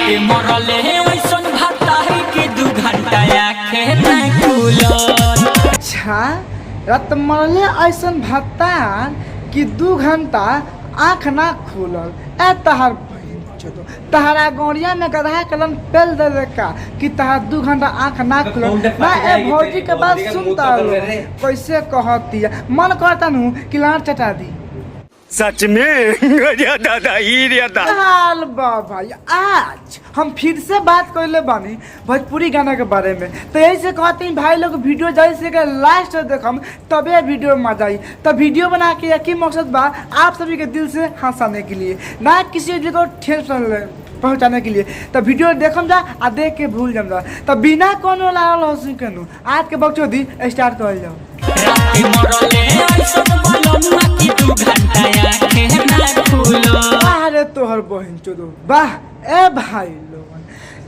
के मरले ऐसन भाता है कि 2 घंटा आँखें ना खुलल। अच्छा रात मरले ऐसन भाता कि 2 घंटा आँख ना खुलल। ए तहार तहरा गौड़िया में गधा कलन पेल दे का कि तहार 2 घंटा आँख ना खुलल ना। ए भौजी के बात सुनता कैसे कहती है मन करता नू कि लाट चटा दी। सच में दादा ही हाल भाई आज हम फिर से बात करले बानी भोजपुरी गाना के बारे में। तो यही से कहते हैं भाई लोग वीडियो जैसे कि लास्ट देखम तबे वीडियो में मजा आई। तो वीडियो बना के एक ही मकसद बा आप सभी के दिल से हंसाने के लिए ना किसी को ठेस पहुँचाने के लिए। तो वीडियो देखम जा आ देख के भूल जम जा। तो बिना कोनो लागल हंसी के नु आज के बकचोदी स्टार्ट कर जाओ। अरे तोहर बहन चोदो वाह ए भाई लोगन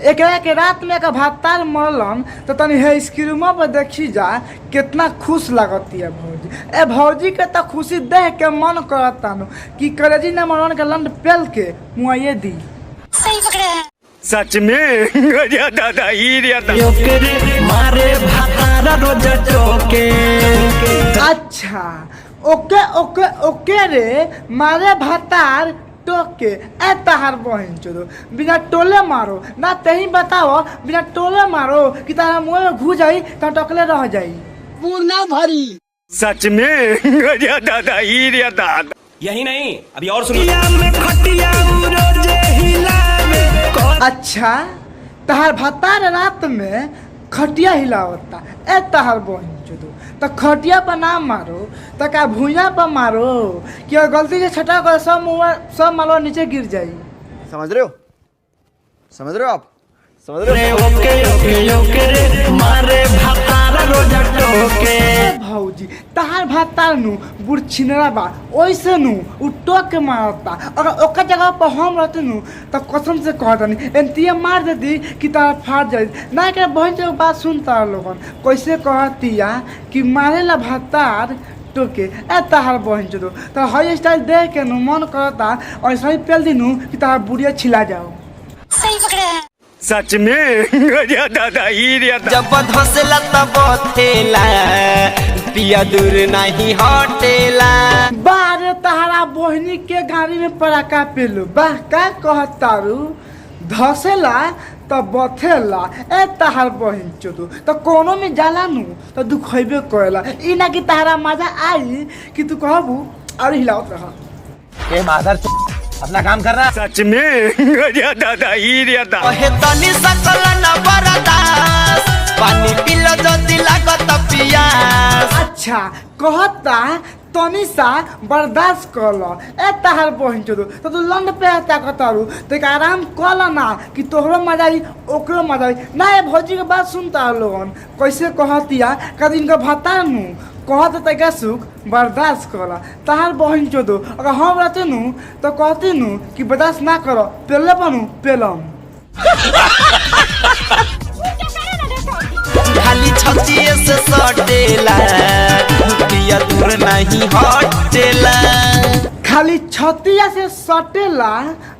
एकरा के रात में एक भातार मरलन तो तनी है स्क्रीन पर देखी जा कितना खुश लगती है भौजी। ए भौजी के तो खुशी देख के मन करता नु कि करेजी ने मरन के लंड पेल के मुआये दी। सही पकड़े हैं। सच में दादा ही मारे भातार रोज टोके। अच्छा ओके ओके ओके रे मारे भातार टोके। ए तहार बहन चोदो बिना टोले मारो ना तही बताओ बिना टोले मारो कि तारा मुँह में घुस जाई तो टकले रह जाई पूर्णा भरी। सच में दादा ही दादा। यही नहीं अभी और सुनिए। अच्छा तहार भातार रात में खटिया हिलावता। ए तहार बहन चोदो तो खटिया पर ना मारो तो का भुइया पर मारो कि गलती से छटा कर सब मालवा नीचे गिर जाई। समझ रहे हो आप समझ रहे हो। ओके ओके ओके रे मारे भातार रोज टोके। भौजी तहार भातार नु बुढ़छिनरा बा ओइसे नु उ टोक के मारता। अगर ओकर जगह पर हम रहते नु तो कसम से कहतनी एनतिया मार देती कि तार फाट जाई ना। के बहन के बात सुनता लोगन कैसे कहतिया कि मारेला भातार टोके। ए तहार बहन चोदो तो हाई स्टाइल देख के नु मन करता और सही पेल दिनू कि तार बुढ़िया छिला जाओ। सही पकड़े हैं। सच में दादा ही जब धसला तब थेला पिया दूर नहीं हटेला। बारे तहारा बहनी के गाड़ी में पड़ाका पेलू बाह का कहतारू धसेला तो बथेला। ए तहार बहन चोदू तो कोनो में जाला नु तो दुखेबे करेला। ई ना कि तहारा मजा आई कि तू कहबू अरे हिलावत रहा। ए मादर अपना काम कर रहा। सच में दादा ही कहे तनी सकल न बरदास पानी पिलो जदी लागत पियास। अच्छा कहता तनी सा बर्दाश्त कर लो। ए तहार बहन चोदू तो तू लंड पे ताकतारू तो एक आराम कर ला ना कि तोहरो मजा आई ओकरो मजा आई ना। ए भौजी के बात सुनता लोगन कैसे कहतिया कद इनका भाता नु कहते तैका सुख बर्दाश्त करा। तहार बहन चोदो अगर हम रहते नु तो कहती नु कि बर्दाश्त ना करो पेले बनू पेलम। खाली छतिए से सटेला पिया दूर नहीं हटेला। खाली छतिया से सटेला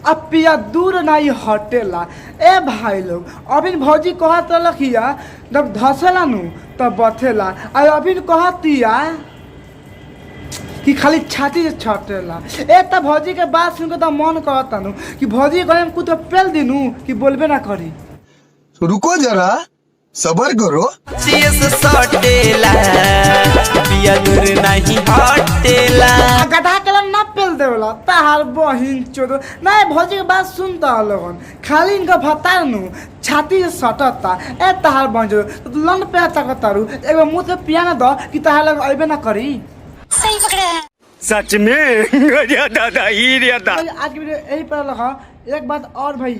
अब पिया दूर नहीं हटेला। ए भाई लोग अभी भौजी कहत लखिया जब धसेला नु तब बथेला। और अभी कहतिया कि खाली छाती से छटेला। ए तब भौजी के बात सुन के तो मन कहता नु कि भौजी गले में कुछ पेल दिनू कि बोलबे ना करी। रुको जरा सबर करो। छतिए से सटेला पिया दूर नहीं हटेला। गधा कलम ना पेल देवला तहार बहिन चोदो ना। भौजी के बात सुनता लोगन खाली इनका भतार नु छाती से सटता। ए तहार बहन चोदो तो लंड पे ताकतारू एगो मुंह से पिया ना दो कि तहार लग अइबे ना करी। सही पकड़े हैं। सच में दादा ही आज की वीडियो यही पर लगा। एक बात और भाई